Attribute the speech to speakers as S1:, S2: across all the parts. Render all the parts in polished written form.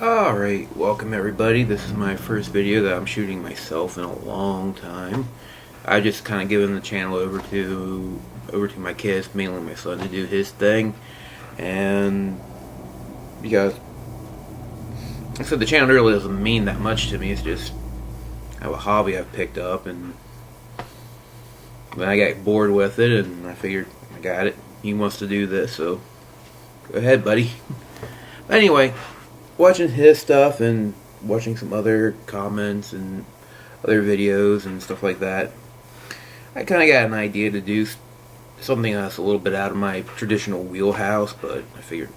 S1: Alright, welcome everybody. This is my first video that I'm shooting myself in a long time. I just kind of given the channel over to my kids, mainly my son, to do his thing. And because like I said, the channel really doesn't mean that much to me. It's just a hobby I've picked up, and then I got bored with it and I figured I got it. He wants to do this, so go ahead, buddy. But anyway, watching his stuff and watching some other comments and other videos and stuff like that, I kind of got an idea to do something that's a little bit out of my traditional wheelhouse, but I figured,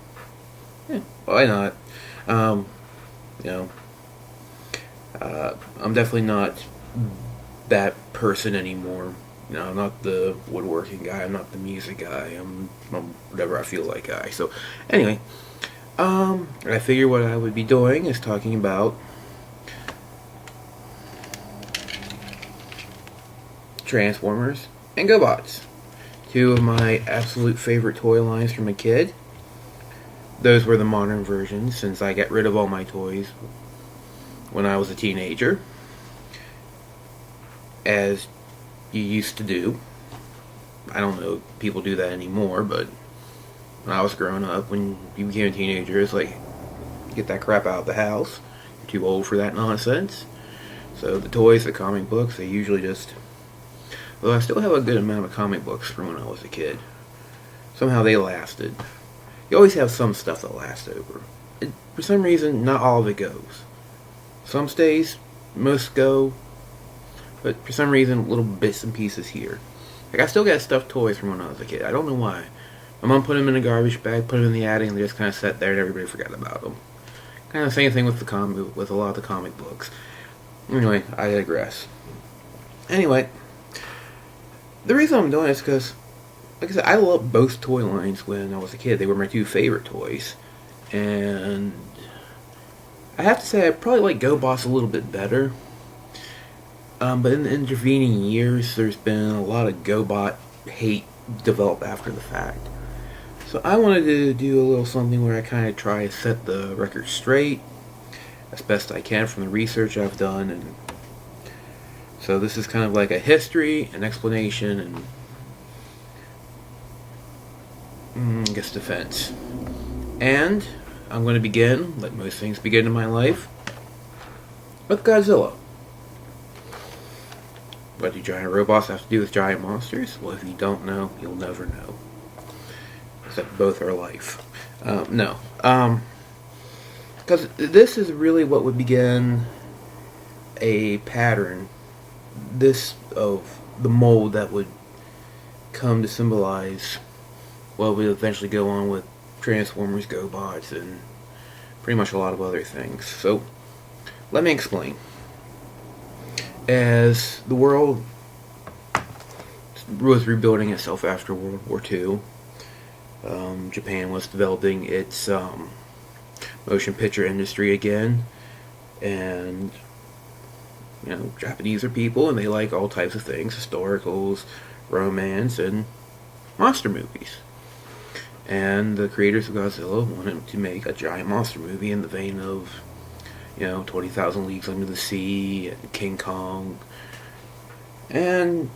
S1: why not? You know, I'm definitely not that person anymore. You know, I'm not the woodworking guy, I'm not the music guy, I'm whatever I feel like guy. So, anyway, I figured what I would be doing is talking about Transformers and Gobots. Two of my absolute favorite toy lines from a kid. Those were the modern versions, since I got rid of all my toys when I was a teenager, as you used to do. I don't know if people do that anymore, but when I was growing up, when you became a teenager, it's like, get that crap out of the house. You're too old for that nonsense. So the toys, the comic books, they usually just... Though I still have a good amount of comic books from when I was a kid. Somehow they lasted. You always have some stuff that lasts over. For some reason, not all of it goes. Some stays, most go, but for some reason, little bits and pieces here. Like, I still got stuffed toys from when I was a kid. I don't know why. My mom put them in a garbage bag, put them in the attic, and they just kind of sat there, and everybody forgot about them. Kind of the same thing with with a lot of the comic books. Anyway, I digress. Anyway, the reason I'm doing it is because, like I said, I loved both toy lines when I was a kid. They were my two favorite toys, and I have to say I probably like GoBots a little bit better. But in the intervening years, there's been a lot of GoBot hate developed after the fact. So I wanted to do a little something where I kind of try to set the record straight as best I can from the research I've done. And so this is kind of like a history, an explanation, and I guess defense. And I'm going to begin, like most things begin in my life, with Godzilla. What do giant robots have to do with giant monsters? Well, if you don't know, you'll never know. Except both are life. No. Because this is really what would begin a pattern. This of the mold that would come to symbolize what would eventually go on with Transformers, Gobots, and pretty much a lot of other things. So, let me explain. As the world was rebuilding itself after World War II, Japan was developing its motion picture industry again, and you know, Japanese are people and they like all types of things, historicals, romance, and monster movies. And the creators of Godzilla wanted to make a giant monster movie in the vein of, you know, 20,000 Leagues Under the Sea, and King Kong, and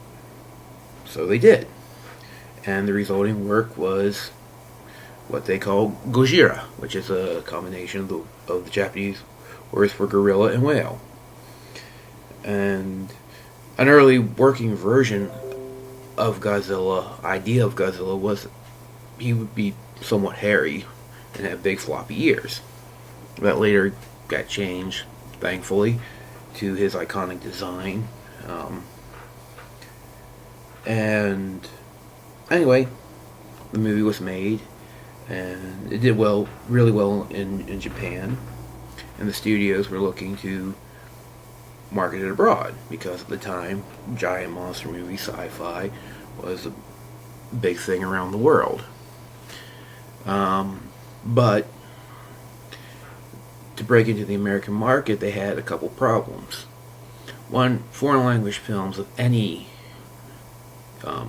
S1: so they did. And the resulting work was what they call Gojira, which is a combination of the Japanese words for gorilla and whale. And an early working version of Godzilla, idea of Godzilla, was he would be somewhat hairy and have big floppy ears. That later got changed, thankfully, to his iconic design. And anyway, the movie was made, and it did well, really well in Japan, and the studios were looking to market it abroad, because at the time, giant monster movie sci-fi was a big thing around the world. But to break into the American market, they had a couple problems. One, foreign language films of any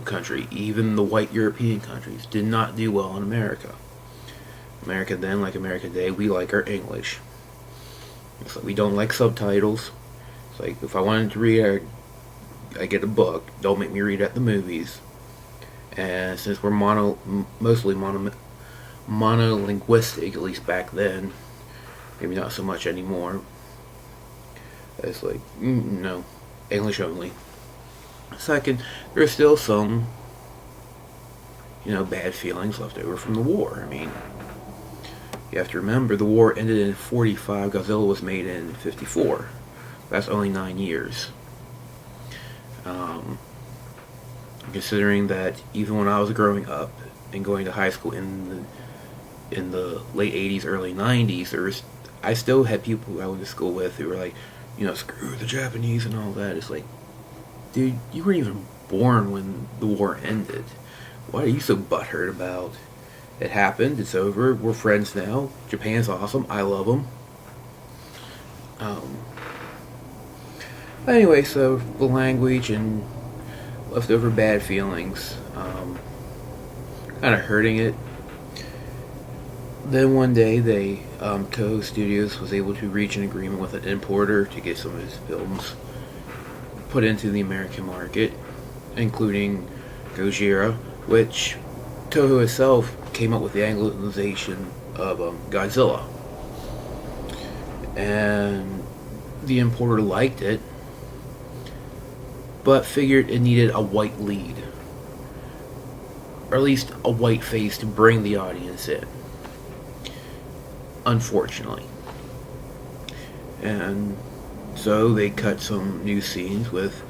S1: country, even the white European countries, did not do well in America. America then, like America today, we like our English. It's like we don't like subtitles. It's like if I wanted to read, I get a book. Don't make me read at the movies. And since we're mostly monolinguistic, at least back then, maybe not so much anymore. It's like no, English only. Second, there's still some, bad feelings left over from the war. I mean, you have to remember the war ended in 45. Godzilla was made in 54. That's only 9 years. Considering that even when I was growing up and going to high school in the late 80s, early 90s, I still had people who I went to school with who were like, screw the Japanese and all that. It's like, dude, you weren't even born when the war ended. What are you so butthurt about? It happened. It's over. We're friends now. Japan's awesome. I love them. Anyway, so the language and leftover bad feelings, kind of hurting it. Then one day, Toho Studios was able to reach an agreement with an importer to get some of his films put into the American market, including Gojira, which Toho itself came up with the Anglicization of Godzilla. And the importer liked it, but figured it needed a white lead, or at least a white face to bring the audience in. Unfortunately. And so they cut some new scenes with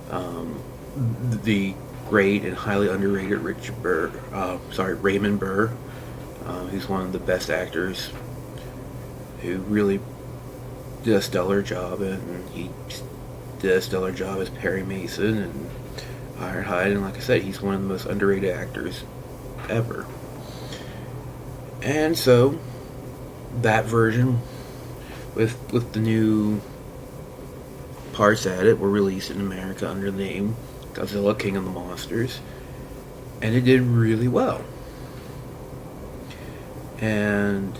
S1: the great and highly underrated Raymond Burr, who's one of the best actors, who really did a stellar job, and he did a stellar job as Perry Mason and Ironhide, and like I said, he's one of the most underrated actors ever. And so that version with the new parts added were released in America under the name Godzilla King of the Monsters, and it did really well. And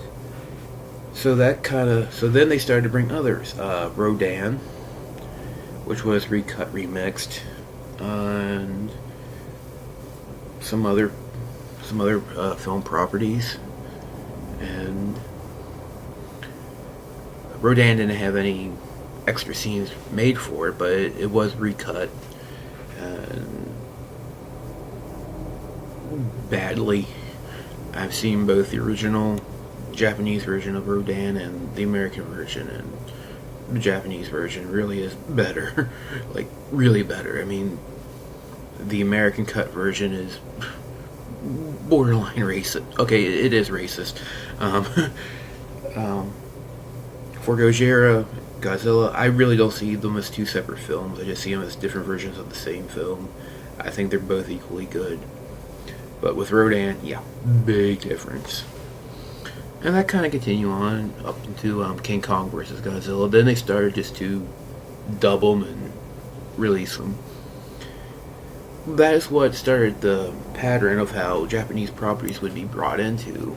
S1: so then they started to bring others. Rodan, which was recut, remixed, and some other film properties. And Rodan didn't have any extra scenes made for it, but it was recut and badly. I've seen both the original Japanese version of Rodan and the American version, and the Japanese version really is better. Like, really better. I mean, the American cut version is borderline racist. Okay, it is racist. For Gojira, Godzilla, I really don't see them as two separate films. I just see them as different versions of the same film. I think they're both equally good. But with Rodan, yeah, big difference. And that kind of continued on up into King Kong vs. Godzilla. Then they started just to dub them and release them. That is what started the pattern of how Japanese properties would be brought into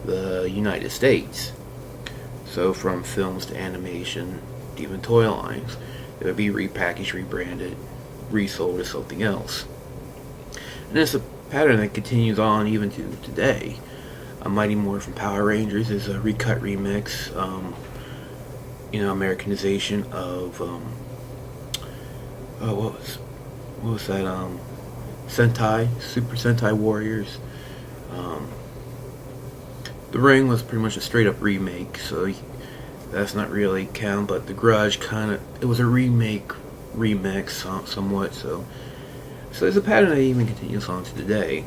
S1: the United States. So from films to animation, to even toy lines, it would be repackaged, rebranded, resold as something else. And it's a pattern that continues on even to today. Mighty Morphin Power Rangers is a recut remix, Americanization of what was that? Sentai, Super Sentai Warriors. The Ring was pretty much a straight up remake, so that's not really count. But The Grudge it was a remix somewhat. So there's a pattern that even continues on to today,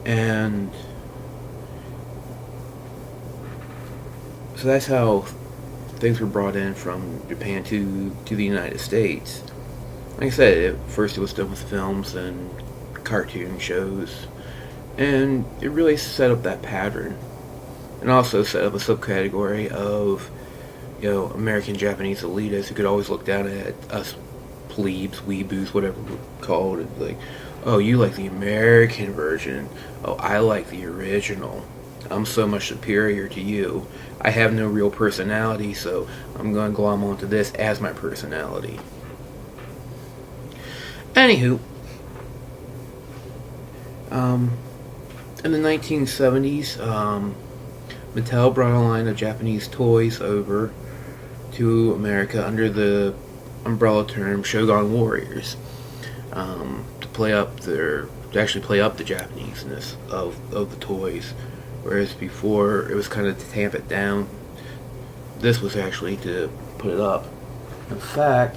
S1: and so that's how things were brought in from Japan to the United States. Like I said, at first it was done with films and cartoon shows, and it really set up that pattern, and also set up a subcategory of, American Japanese elites who could always look down at us plebes, weeboos, whatever we're called, and like, oh, you like the American version, oh, I like the original. I'm so much superior to you. I have no real personality, so I'm going to glom onto this as my personality. Anywho, in the 1970s, Mattel brought a line of Japanese toys over to America under the umbrella term Shogun Warriors, to actually play up the Japaneseness of the toys, whereas before it was kind of to tamp it down. This was actually to put it up. In fact,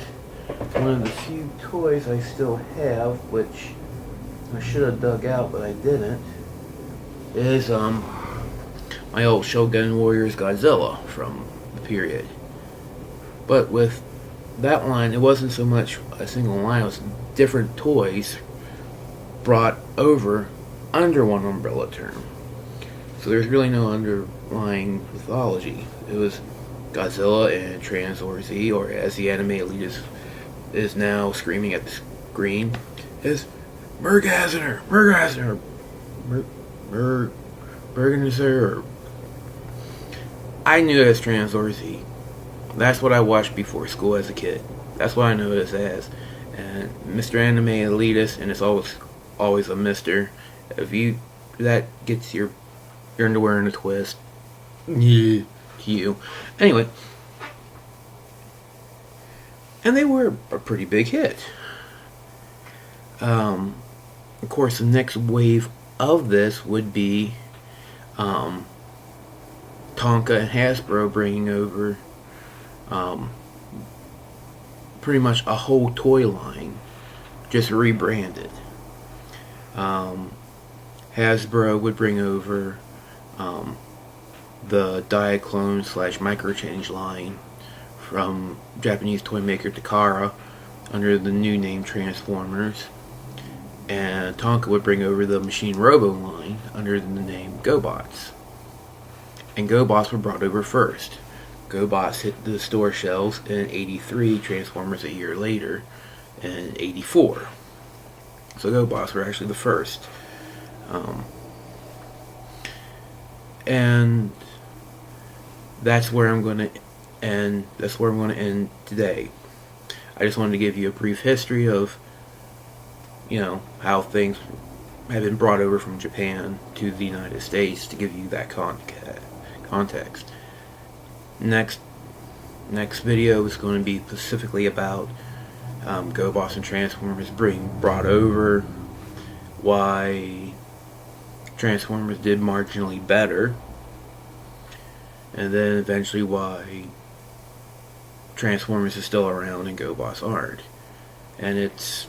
S1: one of the few toys I still have, which I should have dug out but I didn't, is my old Shogun Warriors Godzilla from the period. But with that line, it wasn't so much a single line, it was different toys brought over under one umbrella term. So there's really no underlying mythology. It was Godzilla and Transformers, or as the anime elite is now screaming at the screen, is Mergazner, Mergazner. I knew it as Transformers. That's what I watched before school as a kid. That's what I know it as. And Mr. Anime Elitist, and it's always a Mr. That gets your underwear in a twist. Yeah, you. Anyway, and they were a pretty big hit. Of course, the next wave of this would be Tonka and Hasbro bringing over pretty much a whole toy line, just rebranded. Hasbro would bring over the Diaclone / Microchange line from Japanese toy maker Takara under the new name Transformers, and Tonka would bring over the Machine Robo line under the name Gobots. And Gobots were brought over first. Gobots hit the store shelves in '83, Transformers a year later in '84. So Gobots were actually the first. And that's where I'm going to end. That's where I'm going to end today. I just wanted to give you a brief history of, how things have been brought over from Japan to the United States, to give you that context. Next video is going to be specifically about Gobots and Transformers being brought over, why Transformers did marginally better, and then eventually why Transformers is still around and Gobots aren't. And it's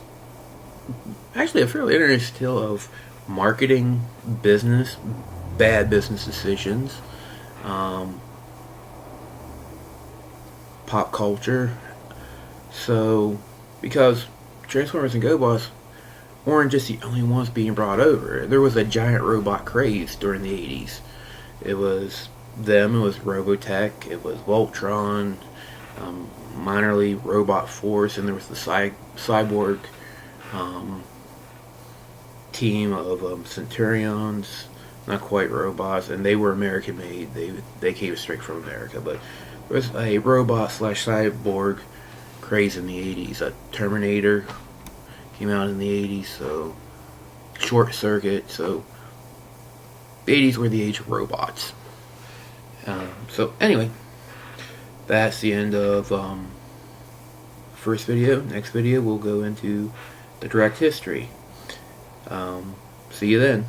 S1: actually a fairly interesting tale of marketing, business, bad business decisions, pop culture. So, because Transformers and Gobots weren't just the only ones being brought over. There was a giant robot craze during the 80s. It was them, it was Robotech, it was Voltron, minorly Robot Force, and there was the Cyborg team of Centurions, not quite robots, and they were American made. They came straight from America, but there was a robot / cyborg craze in the 80s. A Terminator came out in the 80s, so Short Circuit, so the 80s were the age of robots. So anyway, that's the end of first video. Next video we'll go into the direct history. See you then.